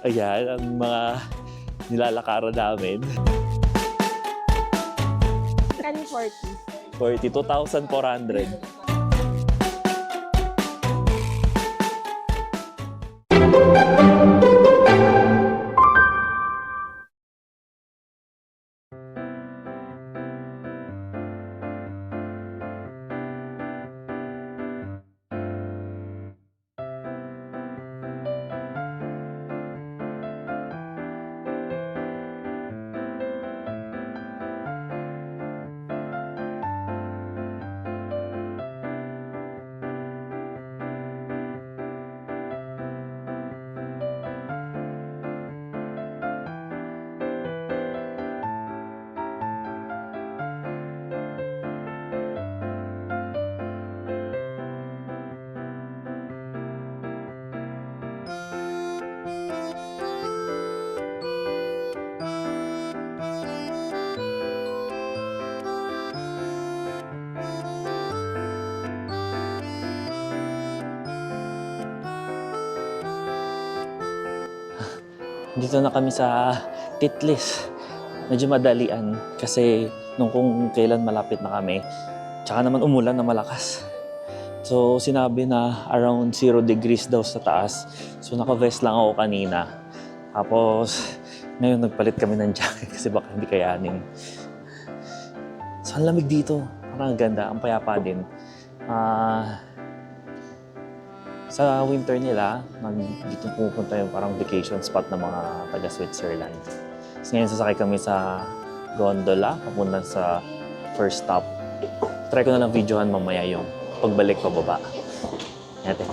Ayan, ang mga nilalakaran namin. Kani 40. 42,400. Dito na kami sa Titlis. Medyo madalian kasi nung kung kailan malapit na kami, tsaka naman umulan na malakas. So sinabi na around 0 degrees daw sa taas. So naka-vest lang ako kanina. Tapos ngayon nagpalit kami ng jacket kasi baka hindi kayanin. So ang lamig dito. Parang ganda, ang payapa din. Sa winter nila, dito pupunta yung parang vacation spot ng mga taga-Switzerland. So ngayon sasakay kami sa gondola, papunta sa first stop. Try ko na lang videohan mamaya yung pagbalik pababa. Natin.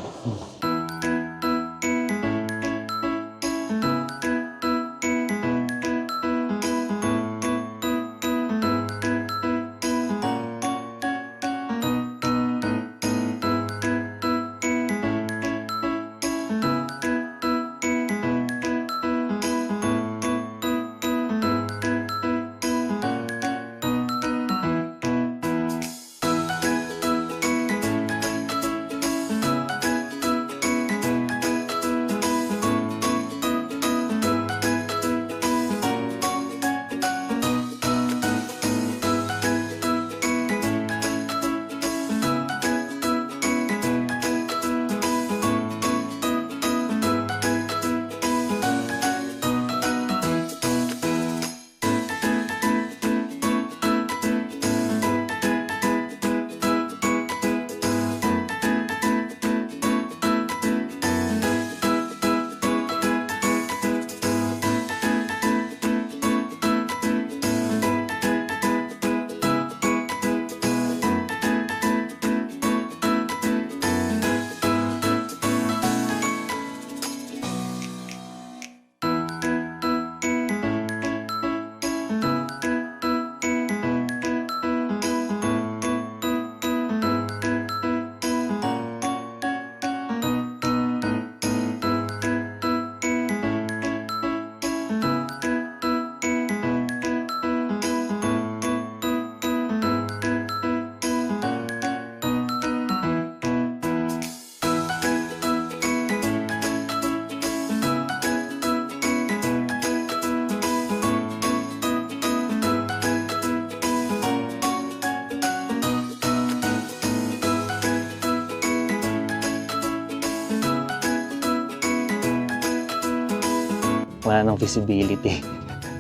Wala nang visibility.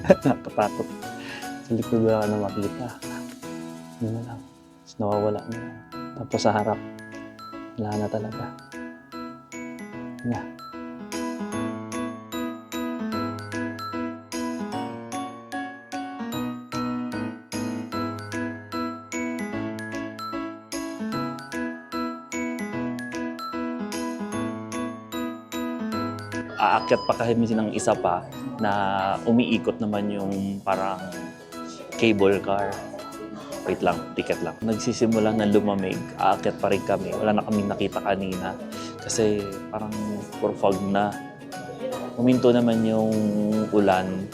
Nakatakot. Sa likod wala ka na makita. Yun na lang. Tapos nawawala na. Tapos sa harap, wala na talaga. Na. Aakyat pa kami ng isa pa na umiikot naman yung parang cable car. Wait lang, ticket lang. Nagsisimula na lumamig, aakyat pa rin kami. Wala na kaming nakita kanina kasi parang puro fog na. Huminto naman yung ulan.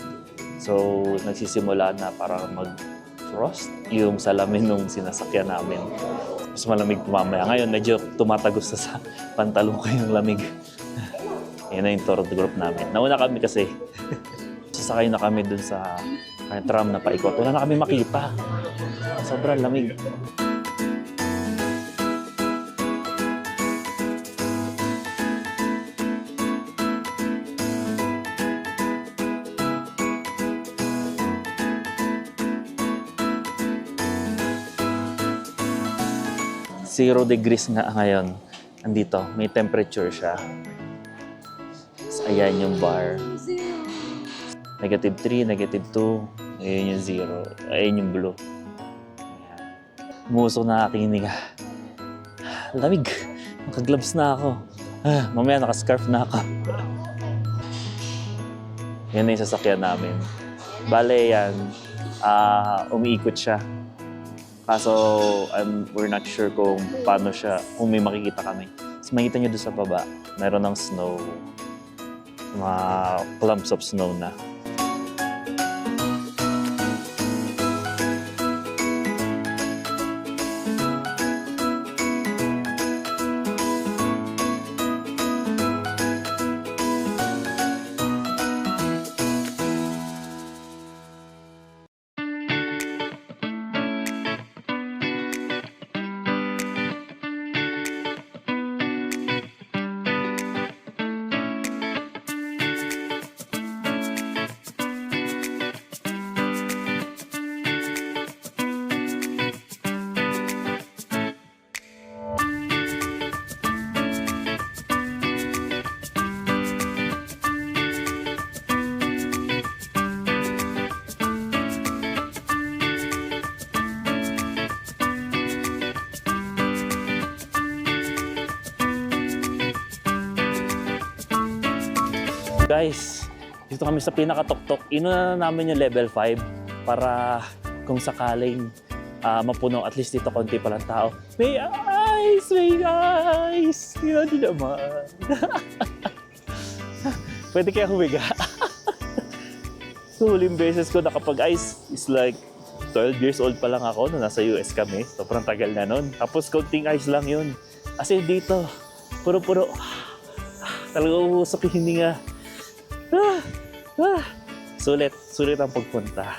So nagsisimula na parang mag-frost yung salamin nung sinasakyan namin. Mas malamig mamaya. Ngayon medyo tumatagos na sa pantalon ko yung lamig. Yan na yung tour group namin. Nauna kami kasi. Sasakay na kami dun sa tram na paikot. Wala na kami makita. Sobrang lamig. Zero degrees nga ngayon. Andito, may temperature siya. So, ayan yung bar. -3, -2. Ayan yung 0. Ayan yung blue. Ayan. Umusok na aking hininga. Lamig. Naka-gloves na ako. Mamaya naka-scarf na ako. Yan na yung sasakyan namin. Bale yan, umiikot siya. Kaso we're not sure kung paano siya, kung may makikita kami. So makita nyo doon sa baba, meron ng snow. Mga clumps of snow na. Guys, dito kami sa pinakatuktok. Inuna na namin yung level 5 para kung sakaling mapuno, at least dito konti palang tao. May ice! May ice! Yun naman. Pwede kaya humiga. So, huling beses ko nakapag-ice is like 12 years old pa lang ako nung nasa US kami. Sobrang tagal na nun. Tapos konting ice lang yun. Kasi dito, puro-puro. Talagang uusok yung hininga. Sulit ang pagpunta.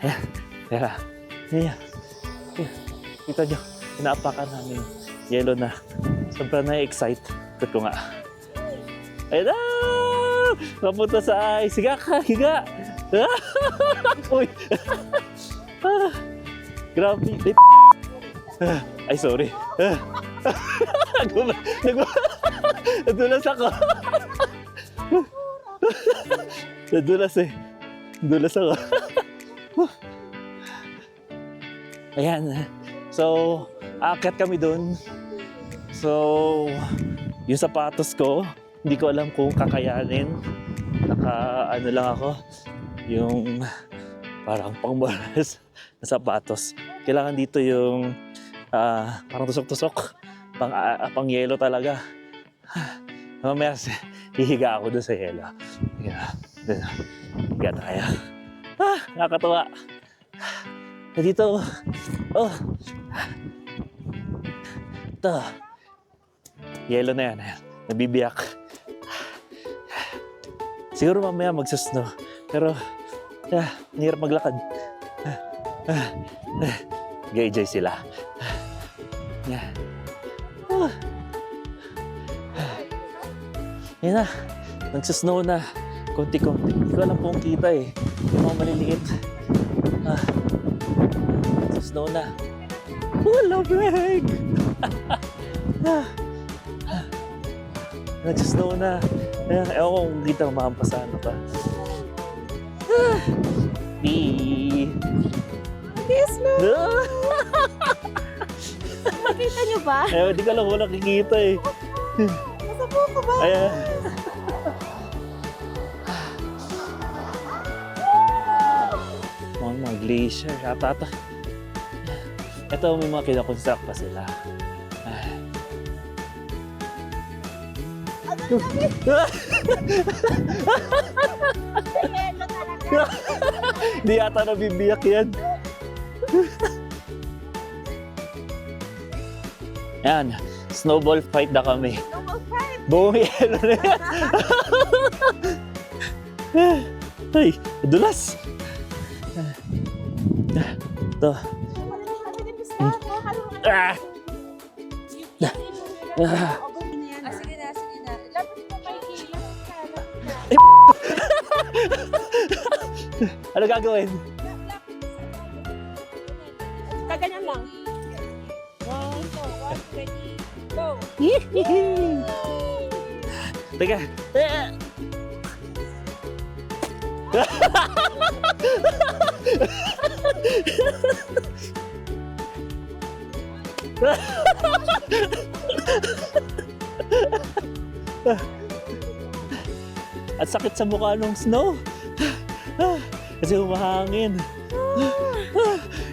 Ayan, tara. Ayan. Kita nyo, inaapakan namin yelo na. Sobrang na-excite. Ikot ko nga. Ayan na! Napunta sa ice. Higa ka, higa! Uy! Grabe. Ay, sorry. Nadulas ako. Nadulas eh. Nadulas ako. Ayan. So, aakyat kami dun. So, yung sapatos ko, hindi ko alam kung kakayanin. Ano lang ako, yung parang pangbaras na sapatos. Kailangan dito yung parang tusok-tusok. Pang yelo talaga. Mamaya hihiga ako doon sa yelo. Higa tayo. Nakakatawa. Dito. Oh. Ito. Yelo na yan. Nabibiyak. Siguro mamaya magsusno. Pero, hirap maglakad. Gay-jay sila. Yan na. Nagsusnow na. Konti-konti. Hindi ko alam kung kita eh. Yung mga maliliit. Nagsusnow na. Lamig! Nagsusnow na. Ewan ko kung kita mahampas ano pa. Yes, no! Nakita niyo ba? Hindi ka lang ko nakikita eh. Nasa buko ba? Ayan. Mga glacier. Atata. Ito may mga kinakonstruct pa sila. Hindi yata nabibiyak yan. Yan. Snowball fight na kami. Snowball fight! Buong yelo na yan. Ay, dulas. Ito. Ah! Ah! Sige na, sige na. Lapit mo kay Kilo. Ano gagawin? Kaganyan lang. 1, 2, 1, 2, 3, go! Teka. At sakit sa mukha nung snow. Kasi humahangin.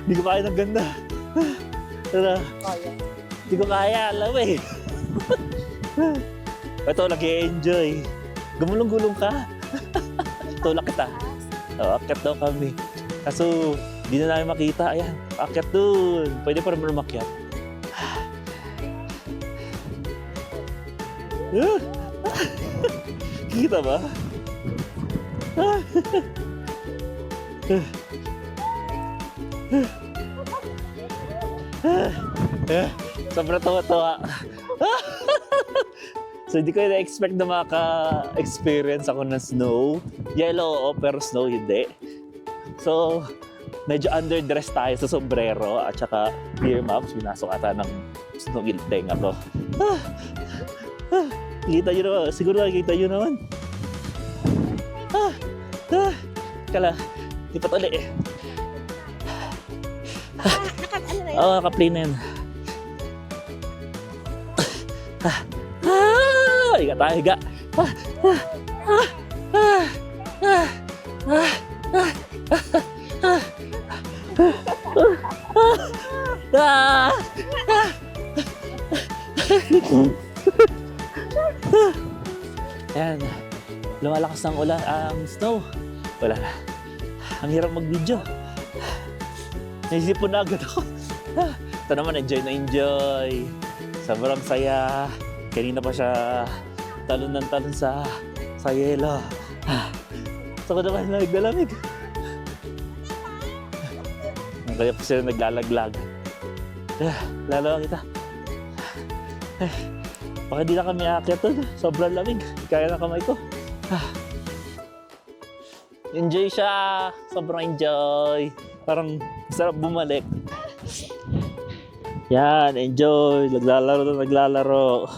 Hindi ko kaya ng ganda. Tara. Hindi ko kaya, alam eh. Ito, nag-i-enjoy. Gumulong-gulong ka. Tulak kita. O, akit daw kami. Kaso, di na namin makita. Ayan, akit dun. Pwede pa naman umakyat. Kita ba? Sobrang tawa-tawa. So, hindi ko na-expect na maka-experience ako ng snow. Yellow, oo, pero snow hindi. So, medyo underdressed tayo sa sombrero at saka earmuffs. Pinasok ata ng snow yung tenga ko. Kita nyo naman. Siguro nakikita nyo naman. Kala, di pa tuli eh. Ano na yun? Oo, naka-play na yan. Higa tayo, higa. Ayan, lumalakas ang ulan, ang snow. Wala na. Ang hirap mag-video. Naisipon na agad ako. Ito naman, enjoy na enjoy. Sobrang saya. Kanina pa siya talon ng talon sa yelo. So ko naman lamig. Kaya pa sila naglalaglag. Lalo kita. Baka di na kami aakyat doon. Sobrang lamig. Kaya na kamay ko. Enjoy siya. Sobrang enjoy. Parang sarap bumalik. Yan, enjoy. Naglalaro.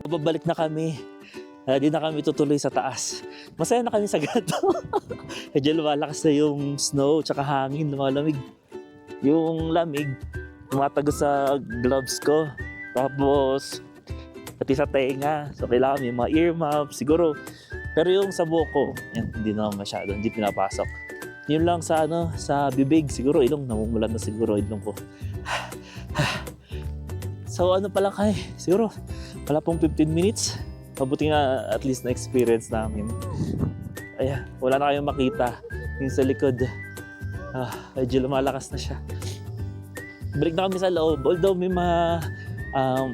Babalik na kami. Di na kami tutuloy sa taas. Masaya na kami sa ganito. Medyo lumalakas na yung snow tsaka hangin, lumalamig. Yung lamig, tumatago sa gloves ko. Tapos, pati sa tenga. So, kailangan may mga earmuffs, siguro. Pero yung sa buhok ko, yan, hindi na masyado, hindi pinapasok. Yun lang sa sa bibig, siguro ilong, namumulan na siguro ilong ko. So, pa lang kayo, siguro, wala pong 15 minutes. Mabuti nga at least na-experience namin. Ayan, wala na kayong makita. Yung sa likod, medyo lumalakas na siya. Balik na kami sa loob. Although may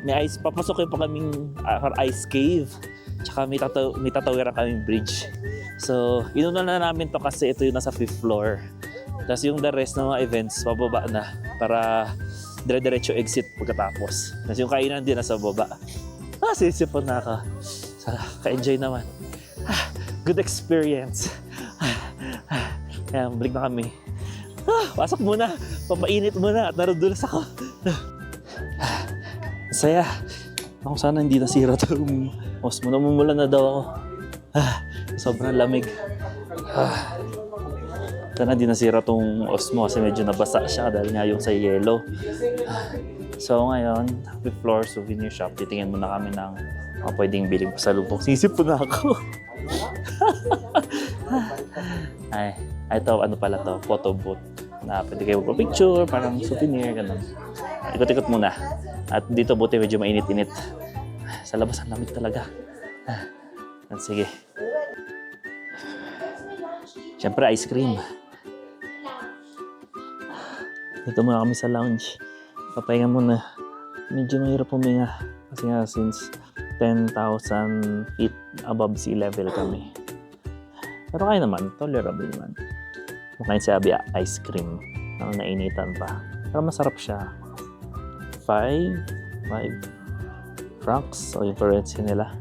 may ice, papasokin pa kaming ice cave. Tsaka may tatawiran kaming bridge. So, inuna na namin to kasi ito yung nasa 5th floor. Tapos yung the rest ng mga events, pababa na para dire-diretso exit pagkatapos. Tapos yung kainan din nasa baba. Sisipon na ako. Ka-enjoy naman. Good experience. Kaya balik na kami. Pasok muna. Papainit muna at narudulas ako. Saya. Ako sana hindi nasira itong osmo. Namumulan na daw ako. Sobrang lamig. Sana hindi nasira itong osmo kasi medyo nabasa siya dahil nga yung sa yellow. So ngayon, 5th floor souvenir shop. Titingin muna kami ng mga pwedeng biling pasalubong. Sisip po na ako. Ay, ito pala to, photo booth. Na pwede kayo magpa-picture, parang souvenir, gano'n. Ikot-ikot muna. At dito buti medyo mainit-init. Sa labas ang lamig talaga. Sige. Siyempre, ice cream. Dito muna kami sa lounge. Papahinga muna. Medyo mahirap huminga. Kasi nga, since 10,000 feet above sea level kami. Pero kaya naman, tolerable naman. Makain sabi, ice cream. Ang nainitan pa. Pero masarap siya. 5 francs o yung currency nila.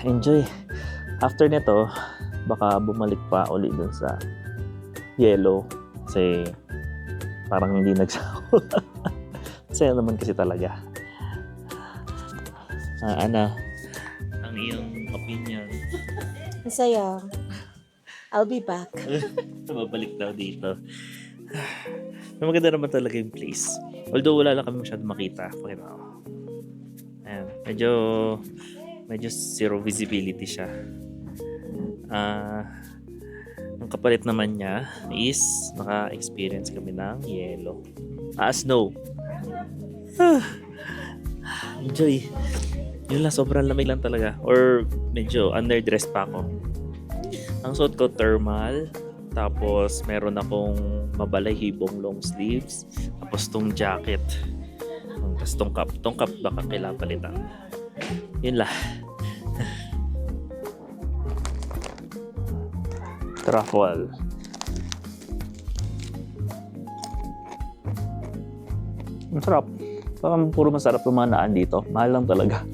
Enjoy. After nito, baka bumalik pa uli dun sa yellow. Kasi parang hindi nagsawa. Masaya naman kasi talaga. Ano? Ang iyong opinion? Masaya. I'll be back. Babalik daw dito. Maganda naman talaga yung place. Although wala lang kami masyado makita. Okay na. Ayan. Medyo zero visibility siya. Ang kapalit naman niya is naka-experience kami ng yellow. Snow. Enjoy. Yun lang, sobrang lamig lang talaga. Or medyo underdress pa ako. Ang suot ko thermal. Tapos meron akong mabalahibong long sleeves. Tapos tong jacket. Tapos tong cap. Tong cap baka kailangan palitan. Yun lang. Truffle. Ang sarap. Parang puro masarap yung mga naan dito. Mahal lang talaga.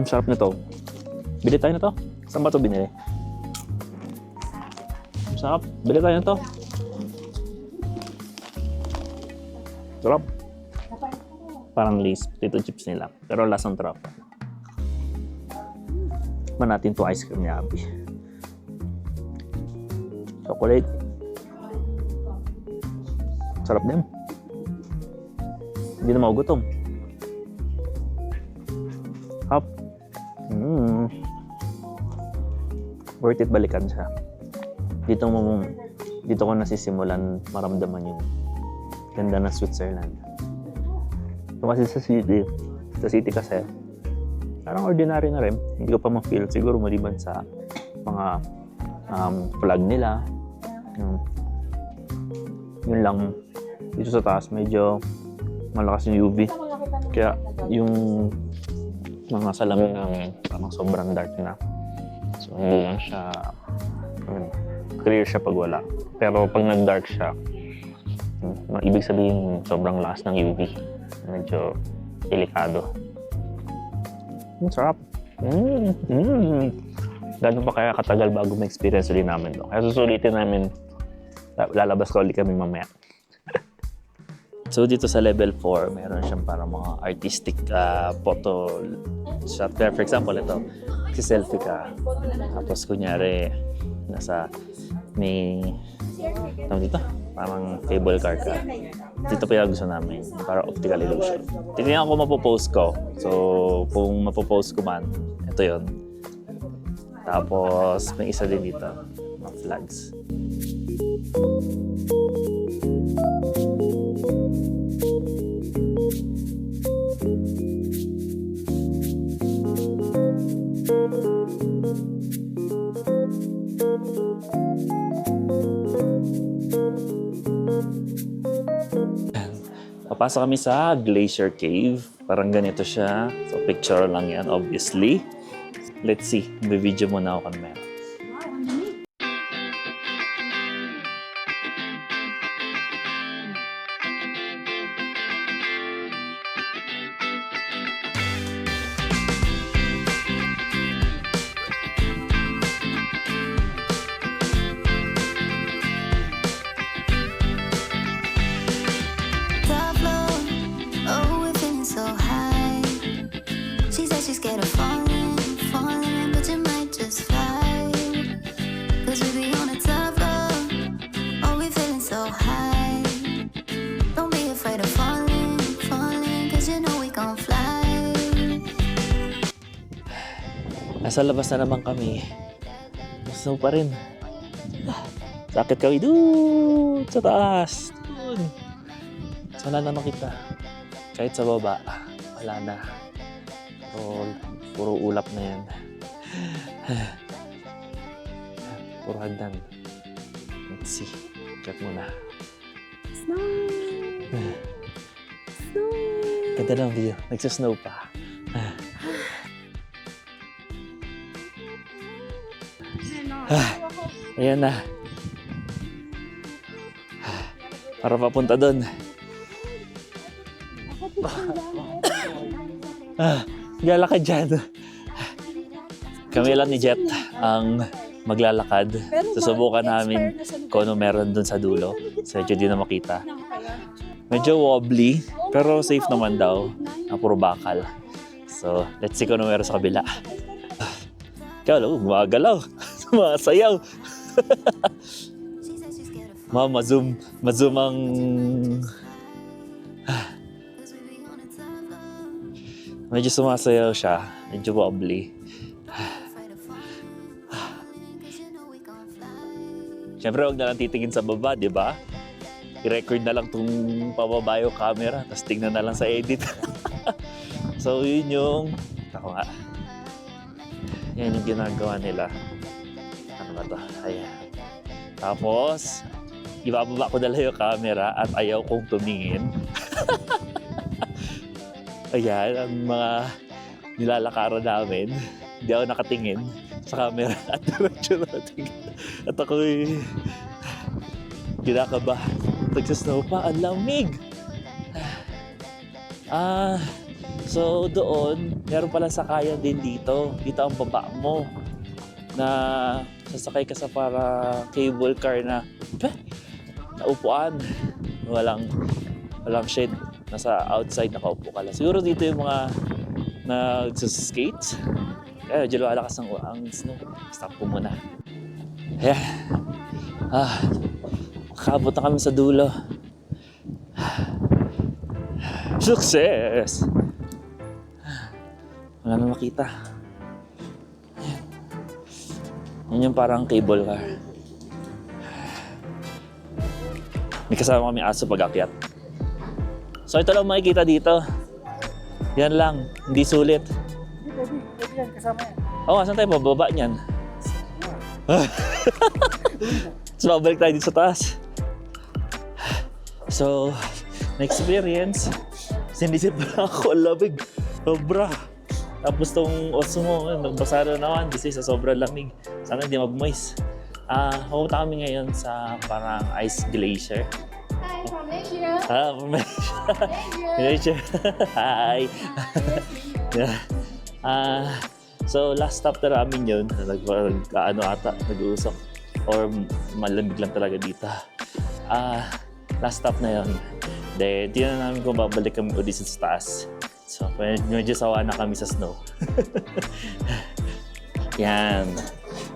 Sarap nito. Bili tayo na to. Saan ba ito binili? Sarap. Bili tayo na to. Sarap. Parang Lay's potato chips nila. Pero lasang truffle. Man natin to ice cream ni Abby. Chocolate. Sarap din. Hindi na magugutom. Hop. Worth it balikan siya. Dito ko nasisimulan maramdaman yung ganda ng Switzerland. Ito kasi sa city kasi, parang ordinary na rin. Hindi ko pa ma-feel siguro maliban sa mga flag nila. Yun lang. Dito sa taas, medyo malakas yung UV. Kaya yung mga salamin namin parang sobrang dark na. So hindi lang siya clear siya pag wala. Pero pag nag-dark siya, ibig sabihin sobrang lakas ng UV. Medyo delikado. Sarap. Gano'n pa kaya katagal bago ma-experience ulit namin to. Kaya susulitin namin, lalabas ka ulit kami mamaya. So dito sa level 4, meron siyang parang mga artistic photo shot. For example, ito, si-selfie ka. Tapos kunyari, nasa may, tawag dito, parang cable car ka. Dito pa yung gusto namin, para optical illusion. Tingnan ko mapopost ko. So kung mapopost ko man, ito yon. Tapos may isa din dito, mga flags. Papasok kami sa Glacier Cave. Parang ganito siya. So picture lang yan, obviously. Let's see. May video muna ako kung meron. Nasa labas na naman kami. Snow pa rin. Sakit kami doon sa taas. Doon. Wala na makita. Kahit sa baba, wala na. Puro ulap na yan. Puro hagdan. Let's see. Check muna. Snow! Snow! Ganda ng view. Nagsasnow pa. Ayan na. Para papunta doon. Lalakad dyan. Kami lang ni Jet ang maglalakad. Susubukan namin kung ano meron doon sa dulo. So, medyo di na makita. Medyo wobbly, pero safe naman daw. Na puro bakal. So, let's see kung ano meron sa kabila. Kaya, gumagalaw. Sumasayaw. Mazoom ang... Medyo sumasayaw siya. Medyo wobbly. Siyempre, huwag na lang titingin sa baba, di ba? I-record na lang itong pababa yung camera, tapos tingnan na lang sa edit. So, yun yung... Ako nga. Yan yung ginagawa nila. Ano ba ito? Ayan. Tapos, ibababa ko dala yung camera at ayaw kong tumingin. Ayan, ang mga nilalakaran namin. Hindi ako nakatingin sa camera at diretso natin. At ako'y kinakaba. Nagsasnow pa, ang lamig! So doon, meron palang sakayan din dito. Dito ang baba mo. Na sasakay ka sa para cable car na upuan. Walang shade. Nasa outside, nakaupo ka lang. Siguro dito yung mga nagsaskate. Medyo lumalakas ang snow. Stop ko muna. Ayan. Makabot na kami sa dulo. Success! Wala na makita. Ayan. Yan yung parang cable car. May kasama kami aso pag-akyat. So ito lang makikita dito. Yan lang, hindi sulit. Pwede yan, kasama yan. Oo, saan tayo pababa niyan? So babalik tayo dito sa taas. So, na-experience. Sinisip na ako, ang lamig. Sobra. Tapos tong oso mo, nagbasa na naman kasi sa sobrang lamig. Sana hindi mag-moist. Pumunta kami ngayon sa parang ice glacier. Hi, from Asia. From Malaysia. Hi. So last stop na namin yun. Nag-uusap. Or malamig lang talaga dito. Last stop na yun. Then, tingnan namin kung babalik kami ulit sa taas. So, medyo sawa na kami sa snow. Yan.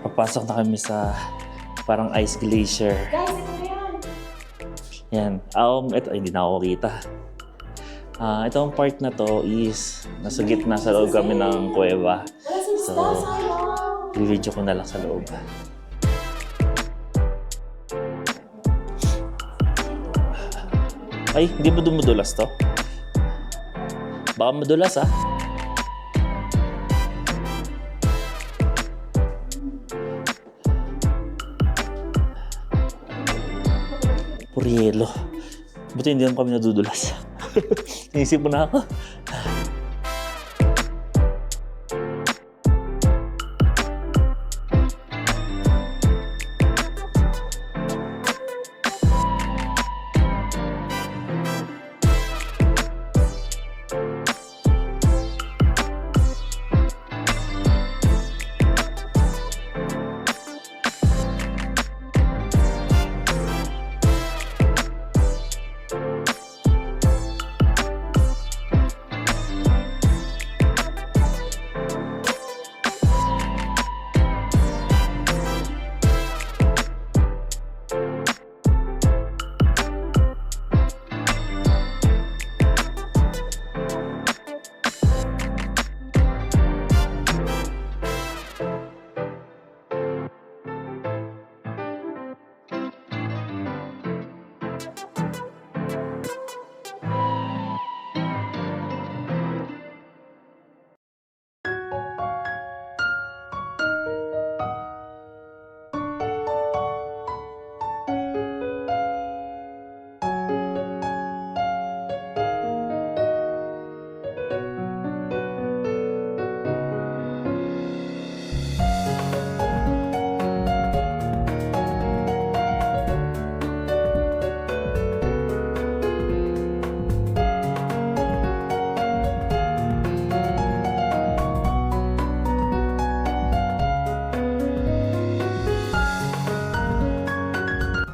Papasok na kami sa parang ice glacier. Guys, ito na yan. Yan. Ito, hindi na ako kita. Itong part na to is nasa gitna sa loob kami ng kuweba. So, i-video ko na lang sa loob. Ay, hindi ba dumudulas to? Baka madulas Puro yelo. Buti hindi naman kami nadudulas. Naisip mo na ako.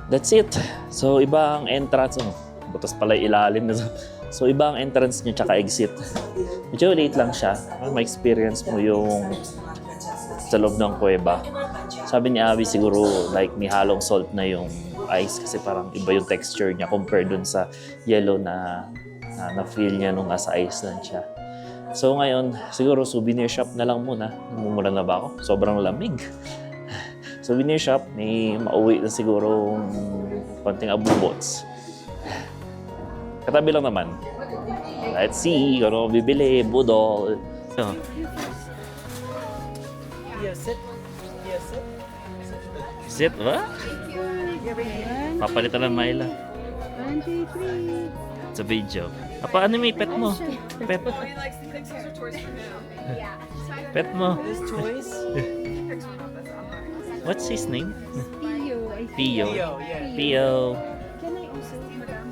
That's it. So, iba ang entrance. Oh, butas pala yung ilalim na. So, iba ang entrance niya tsaka exit. Medyo late lang siya. Ma-experience mo yung sa loob ng kuweba. Sabi ni Abby siguro like may halong salt na yung ice kasi parang iba yung texture niya compared dun sa yellow na na-feel niya nung nasa ice lang siya. So ngayon, siguro souvenir shop na lang muna. Namumula na ba ako? Sobrang lamig. Souvenir shop, may mauwi na siguro konting abubots. Katabi lang naman. Let's see, ano bibili, budol. So, sit, what? Papalitan ng Myla. 1, 2, 3. Sa video. Apa, ano may pet mo? Pet. Pet mo. What's his name? Tio. Pio. Pio. Can I also, madam?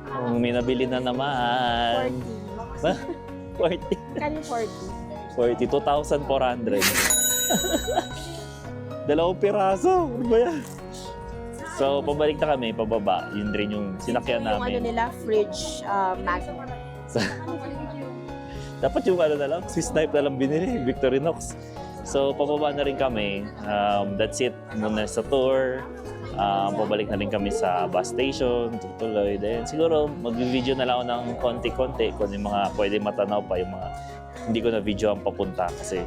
Oh, may nabili na naman. 40. Ba? 40. Kani 40. 42,400. Dalawang piraso. Ano ba yan? So, pabalik na kami, pababa. Yun rin yung sinakyan Yung ano namin. nila, fridge magnet. Dapat yung ano na lang, Swiss knife na lang binili, Victorinox. So, pababa na rin kami. That's it. Muna sa tour. Pabalik na rin kami sa bus station, tutuloy. Then, siguro, mag-video na lang ako ng konti-konti kung yung mga pwede matanaw pa, yung mga hindi ko na video ang papunta kasi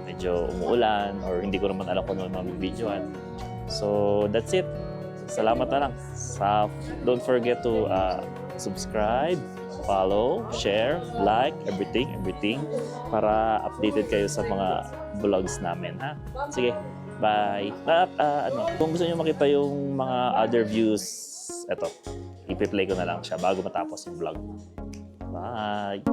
medyo umuulan or hindi ko naman alam kung ano mga videoan. So, that's it. Salamat na lang. Don't forget to subscribe, follow, share, like, everything para updated kayo sa mga vlogs namin, ha? Sige, bye. Kung gusto niyo makita yung mga other views, eto, ipi-play ko na lang siya bago matapos yung vlog. Bye!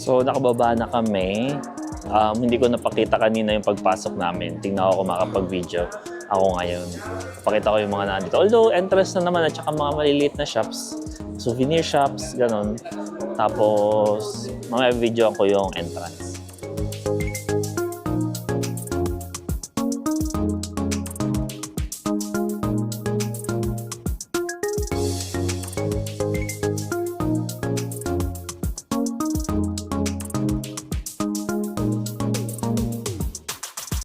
So, nakababa na kami. Hindi ko napakita kanina yung pagpasok namin. Tingnan ko kung makapag-video ako ngayon. Pakita ko yung mga nandito. Although, entrance na naman at saka mga maliliit na shops. Souvenir shops, ganon. Tapos, mga video ko yung entrance.